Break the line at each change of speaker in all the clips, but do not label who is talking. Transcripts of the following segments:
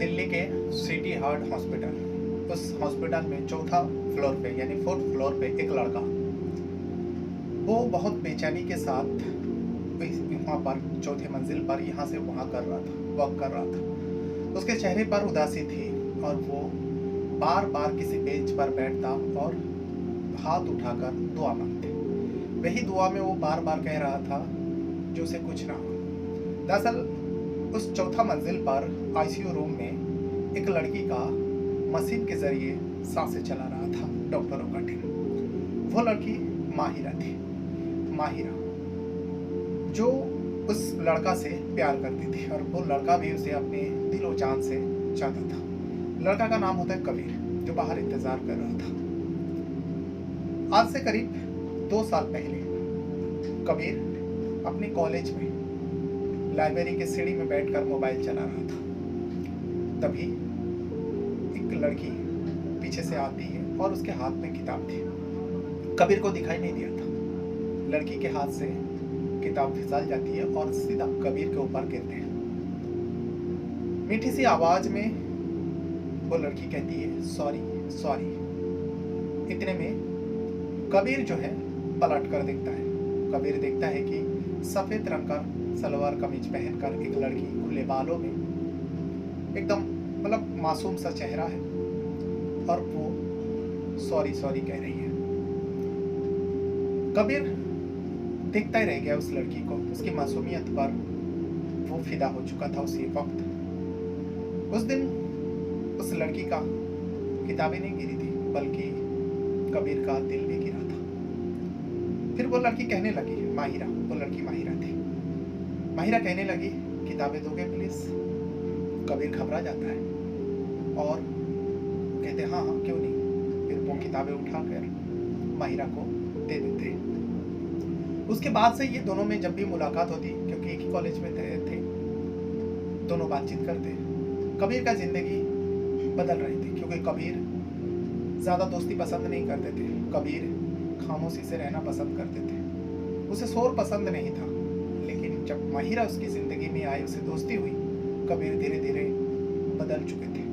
दिल्ली के city heart hospital, उस hospital में चौथा फ्लोर पे यानी फोर्थ फ्लोर पे एक लड़का, वो बहुत बेचैनी के साथ वहाँ पर चौथे मंजिल पर यहाँ से वहाँ कर रहा था, वॉक कर रहा था। उसके चेहरे पर उदासी थी और वो बार बार किसी बेंच पर बैठता और हाथ उठाकर दुआ मांगते। वही दुआ में वो बार बार कह रहा था जो उसे कुछ ना हो। दरअसल उस चौथा मंजिल पर आईसीयू रूम में एक लड़की का मशीन के जरिए सांसें चला रहा था डॉक्टरों का टीम। वो लड़की माहिरा थी, माहिरा जो उस लड़का से प्यार करती थी और वो लड़का भी उसे अपने दिलो जान से चाहता था। लड़का का नाम होता है कबीर, जो बाहर इंतजार कर रहा था। आज से करीब 2 साल पहले कबीर अपने कॉलेज में लाइब्रेरी के सीढ़ी में बैठकर मोबाइल चला रहा था। तभी एक लड़की पीछे से आती है और उसके हाथ में किताब थी। कबीर को दिखाई नहीं दिया था। लड़की के हाथ से किताब फिसल जाती है और सीधा कबीर के ऊपर गिरते हैं। मीठी सी आवाज में वो लड़की कहती है सॉरी सॉरी। इतने में कबीर जो है पलट कर देखता है। कबीर देखता है कि सफेद रंग का सलवार कमीज पहनकर एक लड़की खुले बालों में एकदम मतलब मासूम सा चेहरा है और वो सॉरी सॉरी कह रही है। कबीर देखता ही रह गया उस लड़की को। उसकी मासूमियत पर वो फिदा हो चुका था उसी वक्त। उस दिन उस लड़की का किताबें नहीं गिरी थी, बल्कि कबीर का दिल भी गिरा था। फिर वो लड़की कहने लगी, माहिरा, वो लड़की माहिरा थी। माहिरा कहने लगी किताबें दोगे प्लीज। कबीर घबरा जाता है और कहते हाँ हाँ क्यों नहीं। फिर वो किताबें उठाकर माहिरा को दे देते हैं। उसके बाद से ये दोनों में जब भी मुलाकात होती, क्योंकि एक ही कॉलेज में थे, दोनों बातचीत करते। कबीर का जिंदगी बदल रही थी, क्योंकि कबीर ज़्यादा दोस्ती पसंद नहीं करते थे। कबीर खामोशी से रहना पसंद करते थे। उसे शोर पसंद नहीं था। लेकिन जब माहिरा उसकी ज़िंदगी में आई, उसे दोस्ती हुई, कबीर धीरे धीरे बदल चुके थे।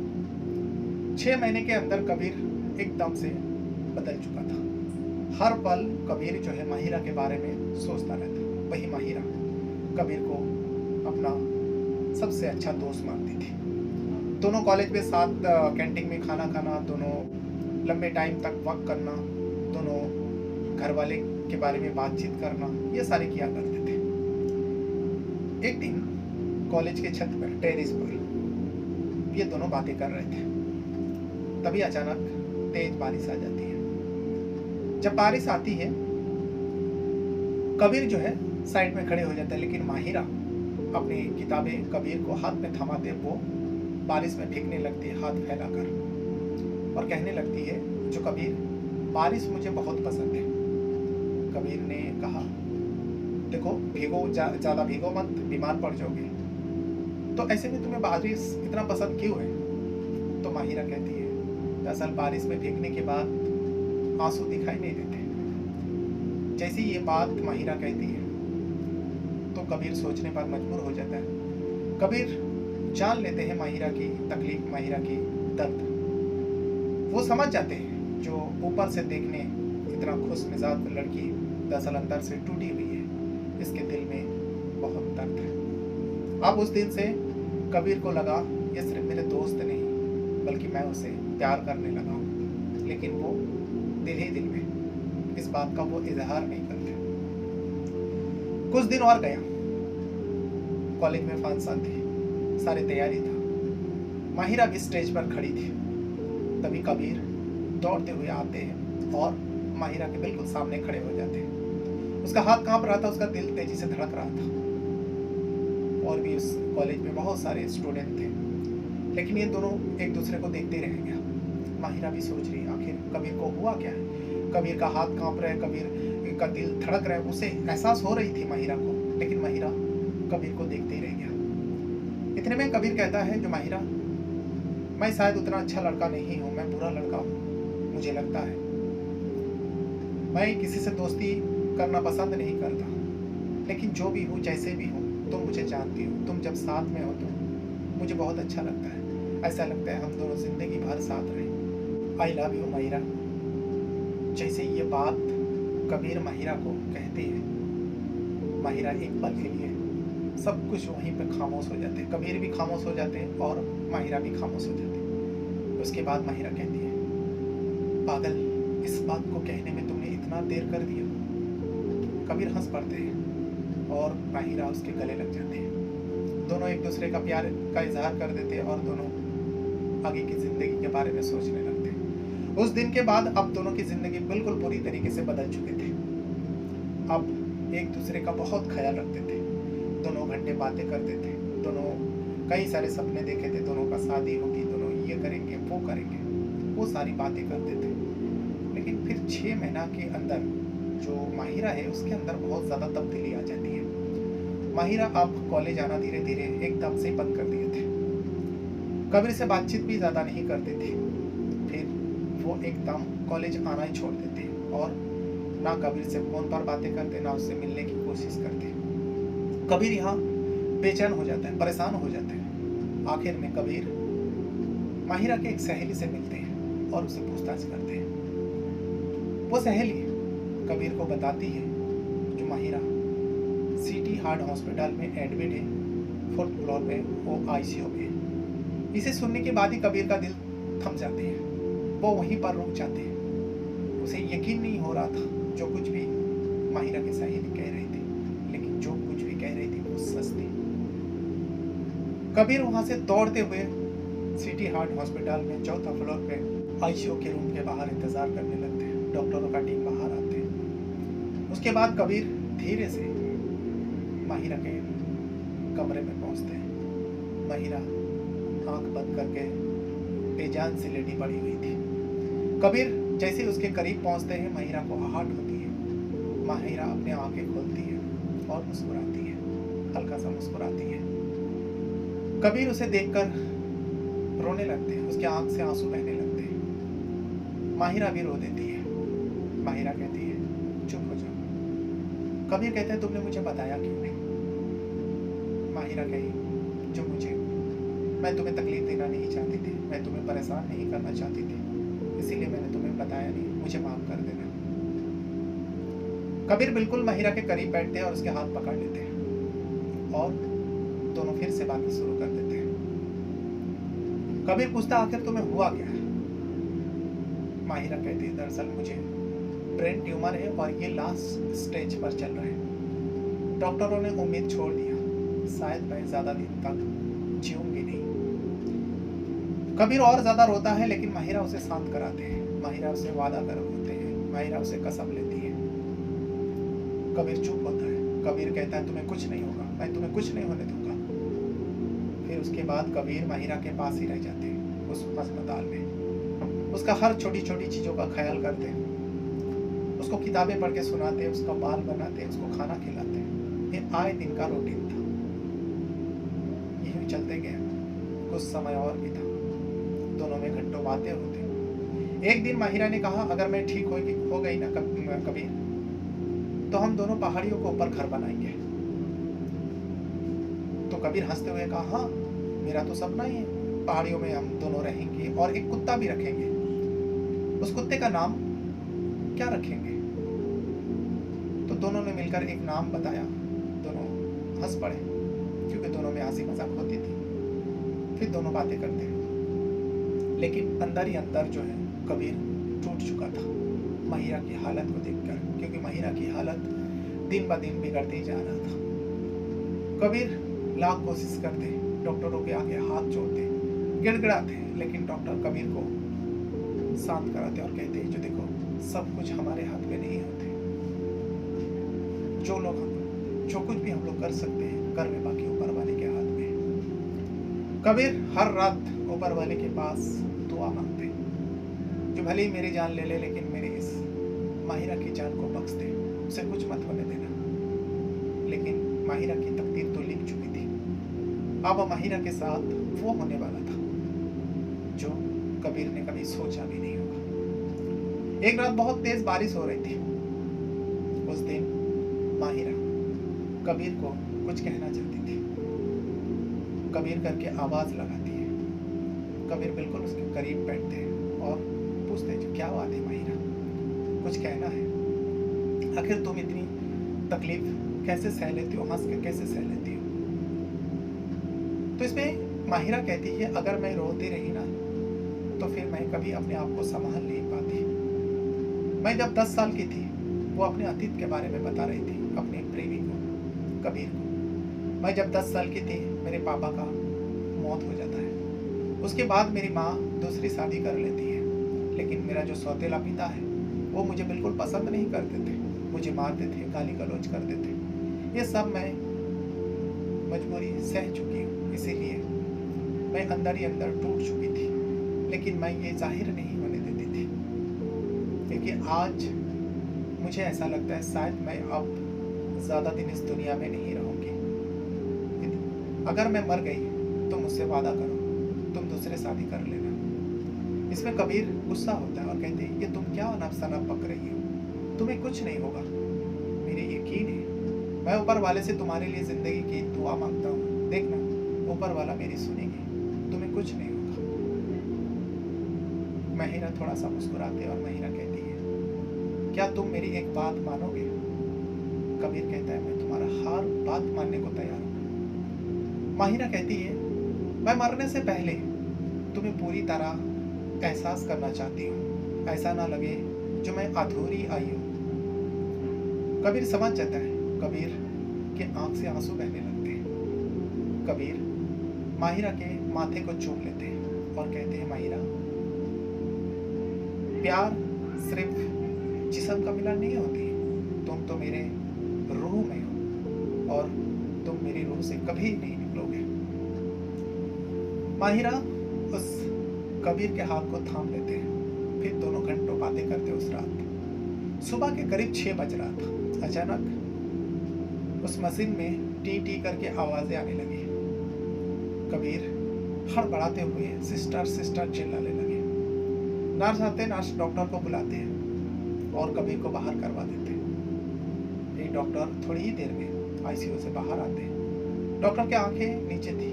6 महीने के अंदर कबीर एकदम से बदल चुका था। हर पल कबीर जो है माहिरा के बारे में सोचता रहता। वही माहिरा कबीर को अपना सबसे अच्छा दोस्त मानती थी। दोनों कॉलेज में साथ कैंटीन में खाना खाना, दोनों लंबे टाइम तक वक्त करना, दोनों घर वाले के बारे में बातचीत करना, ये सारे किया करते थे। एक दिन कॉलेज के छत पर, टेरेस पर ये दोनों बातें कर रहे थे। तभी अचानक तेज बारिश आ जाती है। जब बारिश आती है, कबीर जो है साइड में खड़े हो जाता है, लेकिन माहिरा अपनी किताबें कबीर को हाथ में थमाते वो बारिश में भीगने लगती है हाथ फैलाकर और कहने लगती है, जो कबीर, बारिश मुझे बहुत पसंद है। कबीर ने कहा, देखो भीगो, ज़्यादा भीगो मत, बीमार पड़ जाओगे। तो ऐसे में तुम्हें बारिश इतना पसंद क्यों है? तो माहिरा कहती है, दरअसल बारिश में भीगने के बाद आंसू दिखाई नहीं देते। जैसी ये बात माहिरा कहती है तो कबीर सोचने पर मजबूर हो जाता है। कबीर जान लेते हैं माहिरा की तकलीफ, माहिरा की दर्द। वो समझ जाते हैं जो ऊपर से देखने इतना खुश मिजाज लड़की दरअसल अंदर से टूटी हुई है। इसके दिल में बहुत दर्द है। अब उस दिन से कबीर को लगा ये सिर्फ मेरे दोस्त नहीं, बल्कि मैं उसे प्यार करने लगा हूँ। लेकिन वो दिल ही दिल में इस बात का वो इजहार नहीं करते। कुछ दिन और गया, कॉलेज में फंक्शन थी, सारी तैयारी था। माहिरा भी स्टेज पर खड़ी थी। तभी कबीर दौड़ते हुए आते हैं और माहिरा के बिल्कुल सामने खड़े हो जाते हैं। उसका हाथ कांप रहा था, उसका दिल तेजी से धड़क रहा था। और भी उस कॉलेज में बहुत सारे स्टूडेंट थे, लेकिन ये दोनों एक दूसरे को देखते रह गया। माहिरा भी सोच रही आखिर कबीर को हुआ क्या है। कबीर का हाथ कांप रहा है, कबीर का दिल धड़क रहा है। उसे एहसास हो रही थी माहिरा को, लेकिन माहिरा कबीर को देखते ही रह गया। इतने में कबीर कहता है, जो माहिरा, मैं शायद उतना अच्छा लड़का नहीं हूँ, मैं बुरा लड़का हूँ, मुझे लगता है। मैं किसी से दोस्ती करना पसंद नहीं करता, लेकिन जो भी हूँ, जैसे भी हूँ, तुम मुझे जानती हो। तुम जब साथ में हो तो मुझे बहुत अच्छा लगता है। ऐसा लगता है हम दोनों जिंदगी भर साथ रहे। I love you Mahira. जैसे ये बात कबीर माहिरा को कहते हैं, माहिरा एक पल के लिए सब कुछ वहीं पे खामोश हो जाते हैं। कबीर भी खामोश हो जाते हैं और माहिरा भी खामोश हो जाती है। उसके बाद माहिरा कहती है, पागल, इस बात को कहने में तुमने इतना देर कर दिया। कबीर हंस पड़ते हैं और माहिरा उसके गले लग जाते हैं। दोनों एक दूसरे का प्यार का इजहार कर देते हैं और दोनों आगे की जिंदगी के बारे में सोचने लगते हैं। उस दिन के बाद अब दोनों की जिंदगी बिल्कुल पूरी तरीके से बदल चुके थे। अब एक दूसरे का बहुत ख्याल रखते थे, दोनों घंटे बातें करते थे, दोनों कई सारे सपने देखे थे, दोनों का शादी होगी, दोनों ये करेंगे वो करेंगे, वो सारी बातें करते थे। लेकिन फिर 6 महीना के अंदर जो माहिरा है उसके अंदर बहुत ज़्यादा तब्दीली आ जाती है। माहिरा अब कॉलेज आना धीरे धीरे एकदम से बंद कर दिए थे। कबीर से बातचीत भी ज़्यादा नहीं करते थे। फिर वो एकदम कॉलेज आना ही छोड़ देते और ना कबीर से फ़ोन पर बातें करते, ना उससे मिलने की कोशिश करते। कबीर यहाँ बेचैन हो जाता है, परेशान हो जाते हैं। आखिर में कबीर माहिरा के एक सहेली से मिलते हैं और उसे पूछताछ करते हैं। वो सहेली कबीर को बताती है जो माहिरा सिटी हार्ट हॉस्पिटल में एडमिट है, 4th फ्लोर पे, वो आईसीयू में है। इसे सुनने के बाद ही कबीर का दिल थम जाते हैं। वो वहीं पर रुक जाते हैं। उसे यकीन नहीं हो रहा था जो कुछ भी माहिरा की सहेली कह रही थी, लेकिन जो कुछ भी कह रही थी वो सच थी। कबीर वहां से दौड़ते हुए सिटी हार्ट हॉस्पिटल में 4th फ्लोर पे आईसीयू के रूम के बाहर इंतजार करने लगते हैं। डॉक्टरों का टीम बाहर आते हैं। उसके बाद कबीर धीरे से माहिरा के कमरे में पहुंचते हैं। माहिरा आंख बंद करके बेजान सी लेटी पड़ी हुई थी। कबीर जैसे उसके करीब पहुंचते हैं, माहिरा को आहट होती है। माहिरा अपने आंखें खोलती है और मुस्कुराती है, हल्का सा मुस्कुराती है। कबीर उसे देखकर रोने लगते हैं, उसके आंख से आंसू बहने लगते हैं। माहिरा भी रो देती है। माहिरा कहती है, चुप हो जाओ। कबीर कहते हैं, तुमने मुझे बताया क्यों नहीं? माहिरा कही, जो मुझे, मैं तुम्हें तकलीफ देना नहीं चाहती थी, मैं तुम्हें परेशान नहीं करना चाहती थी, इसीलिए मैंने तुम्हें बताया नहीं, मुझे माफ कर देना। कबीर बिल्कुल माहिरा के करीब बैठते हैं और उसके हाथ पकड़ लेते हैं और दोनों फिर से बातें शुरू कर देते हैं। कबीर पूछता, आखिर तुम्हें हुआ क्या है? माहिरा कहती है, दरअसल मुझे ब्रेन ट्यूमर है और ये लास्ट स्टेज पर चल रहा है। डॉक्टरों ने उम्मीद छोड़ दिया, शायद मैं ज्यादा दिन तक जीऊंगी नहीं। कबीर और ज्यादा रोता है, लेकिन माहिरा उसे शांत कराते हैं। माहिरा उसे वादा करवाते हैं, माहिरा उसे कसम लेती है। कबीर चुप होता है। कबीर कहता है, तुम्हें कुछ नहीं होगा, मैं तुम्हें कुछ नहीं होने दूंगा। फिर उसके बाद कबीर माहिरा के पास ही रह जाते हैं उस अस्पताल में। उसका हर छोटी छोटी चीजों का ख्याल करते हैं, उसको किताबें पढ़ के सुनाते हैं, उसका बाल बनाते हैं, उसको खाना खिलाते हैं। ये आए दिन का रूटीन था। यही चलते गए। कुछ समय और भी था। दोनों में घंटों बातें होती। एक दिन माहिरा ने कहा, अगर मैं ठीक हो गई ना कबीर, तो हम दोनों पहाड़ियों के ऊपर घर बनाएंगे। तो कबीर हंसते हुए कहा, हाँ, मेरा तो सपना ही है, पहाड़ियों में हम दोनों रहेंगे और एक कुत्ता भी रखेंगे। उस कुत्ते का नाम क्या रखेंगे? तो दोनों ने मिलकर एक नाम बताया। दोनों हंस पड़े क्योंकि दोनों में हंसी मजाक होती थी। फिर दोनों बातें करते हैं, लेकिन अंदर ही अंदर जो है कबीर टूट चुका था माहिरा की हालत को देखकर, क्योंकि माहिरा की हालत दिन ब दिन बिगड़ते ही जा रहा था। कबीर लाख कोशिश करते, डॉक्टरों के आगे हाथ जोड़ते, गिड़गिड़ाते, लेकिन डॉक्टर कबीर को शांत कराते और कहते, जो देखो, सब कुछ हमारे हाथ में नहीं होते। जो कुछ भी हम लोग कर सकते हैं, कर में बाकी ऊपर वाले के हाथ में है। कबीर हर रात ऊपर वाले के पास दुआ मांगते, जो भले ही मेरी जान ले ले, लेकिन मेरे इस माहिरा की जान को बख्श दे, उसे कुछ मत होने देना। लेकिन माहिरा की तकदीर तो लिख चुकी थी। अब माहिरा के साथ वो होने वाला था जो कबीर ने कभी सोचा भी नहीं होगा। एक रात बहुत तेज बारिश हो रही थी। उस दिन माहिरा कबीर को कुछ कहना चाहती थी। कबीर करके आवाज लगाती है, कबीर बिल्कुल उसके करीब बैठते हैं और पूछते हैं, क्या बात है माहिरा, कुछ कहना है? आखिर तुम इतनी तकलीफ कैसे सह लेती हो, हंस के कैसे सह लेती हो? तो इसमें माहिरा कहती है, अगर मैं रोती रही ना तो फिर मैं कभी अपने आप को संभाल नहीं पाती। मैं जब 10 साल की थी, वो अपने अतीत के बारे में बता रही थी अपने प्रेमी को, कबीर को। मैं जब 10 साल की थी, मेरे पापा का मौत हो जाता है। उसके बाद मेरी माँ दूसरी शादी कर लेती है, लेकिन मेरा जो सौतेला पिता है वो मुझे बिल्कुल पसंद नहीं करते थे, मुझे मारते थे, गाली गलौज करते थे। ये सब मैं मजबूरी सह चुकी हूँ, इसीलिए मैं अंदर ही अंदर टूट चुकी थी, लेकिन मैं ये जाहिर नहीं होने देती थी। लेकिन आज मुझे ऐसा लगता है शायद मैं अब ज़्यादा दिन इस दुनिया में नहीं रहूँगी। अगर मैं मर गई तो मुझसे वादा करो, तुम दूसरे शादी कर लेना। इसमें कबीर गुस्सा होता है और कहते हैं, ये तुम क्या अनफसना पक रही हो, तुम्हें कुछ नहीं होगा। मेरे यकीन है, मैं ऊपर वाले से तुम्हारे लिए जिंदगी की दुआ मांगता हूँ, देखना ऊपर वाला मेरी सुनेगी, तुम्हें कुछ नहीं होगा। महिरा थोड़ा सा मुस्कुराते और महिरा कहती है, क्या तुम मेरी एक बात मानोगे? कबीर कहता है, मैं तुम्हारा हर बात मानने को तैयार हूँ। महिरा कहती है, मैं मरने से पहले तुम्हें पूरी तरह एहसास करना चाहती हूँ, ऐसा ना लगे जो मैं अधूरी आई हूँ। कबीर समझ जाता है, कबीर के आंख से आंसू बहने लगते हैं। कबीर माहिरा के माथे को चूम लेते हैं और कहते हैं, माहिरा, प्यार सिर्फ जिस्म का मिलन नहीं होती, तुम तो मेरे रूह में हो और तुम मेरी रूह से कभी नहीं निकलोगे। माहिरा उस कबीर के हाथ को थाम लेते हैं, फिर दोनों घंटों बातें करते उस रात। सुबह के करीब 6 बज रहा था। अचानक उस मशीन में टी टी करके आवाजें आने लगी। कबीर हड़बड़ाते हुए सिस्टर सिस्टर चिल्लाने लगे। नर्स आते, नर्स डॉक्टर को बुलाते हैं और कबीर को बाहर करवा देते हैं। फिर डॉक्टर थोड़ी ही देर में आईसीयू से बाहर आते हैं। डॉक्टर की आंखें नीचे थी।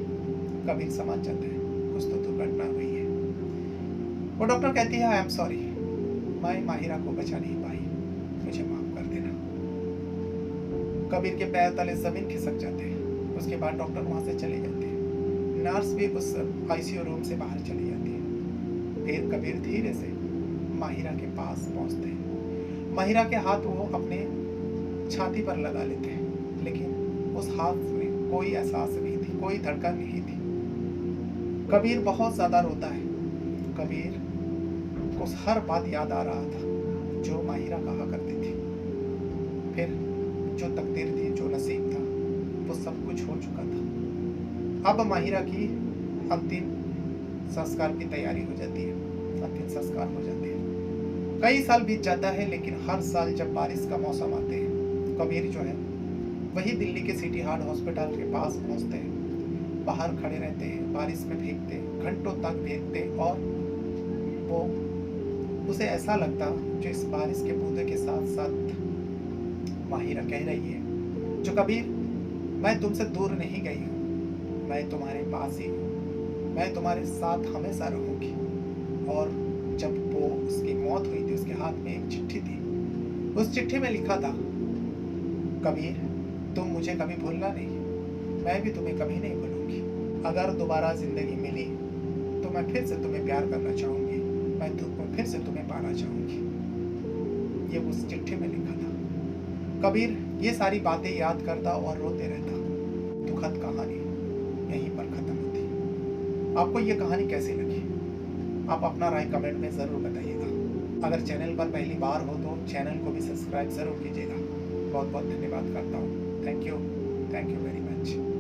कबीर समझ जाते हैं कुछ तो दुर्घटना हुई है। वो डॉक्टर कहती है, आई एम सॉरी, मैं माहिरा को बचा नहीं पाई, मुझे माफ कर देना। कबीर के पैर तले जमीन खिसक जाते हैं। उसके बाद डॉक्टर वहां से चले जाते हैं। नर्स भी उस आईसीयू रूम से बाहर चली जाती है। फिर कबीर धीरे से माहिरा के पास पहुंचते हैं। माहिरा के हाथ वो अपने छाती पर लगा लेते हैं, लेकिन उस हाथ में कोई एहसास नहीं थी, कोई धड़कन नहीं थी। कबीर बहुत ज्यादा रोता है। कबीर को हर बात याद आ रहा था जो माहिरा कहा करती थी। फिर जो तकदीर थी, जो नसीब था, वो सब कुछ हो चुका था। अब माहिरा की अंतिम संस्कार की तैयारी हो जाती है, अंतिम संस्कार हो जाते हैं। कई साल बीत जाता है, लेकिन हर साल जब बारिश का मौसम आते हैं, कबीर जो है वही दिल्ली के सिटी हार्ट हॉस्पिटल के पास पहुंचते हैं। बाहर खड़े रहते हैं, बारिश में भीगते, घंटों तक भीगते और वो उसे ऐसा लगता जो इस बारिश के बूंदे के साथ साथ माहिरा कह रही है, जो कबीर, मैं तुमसे दूर नहीं गई हूँ, मैं तुम्हारे पास ही हूँ, मैं तुम्हारे साथ हमेशा रहूंगी। और जब वो उसकी मौत हुई थी, उसके हाथ में एक चिट्ठी थी। उस चिट्ठी में लिखा था, कबीर, तुम मुझे कभी भूलना नहीं, मैं भी तुम्हें कभी नहीं भूलूंगी। अगर दोबारा जिंदगी मिली तो मैं फिर से तुम्हें प्यार करना चाहूंगी, मैं फिर से तुम्हें पाना चाहूंगी। ये उस चिट्ठी में लिखा था। कबीर ये सारी बातें याद करता और रोते रहता। दुखद कहानी यहीं पर खत्म होती। आपको ये कहानी कैसी लगी? आप अपना राय कमेंट में ज़रूर बताइएगा। अगर चैनल पर पहली बार हो तो चैनल को भी सब्सक्राइब ज़रूर कीजिएगा। बहुत बहुत धन्यवाद करता हूँ। Thank you very much.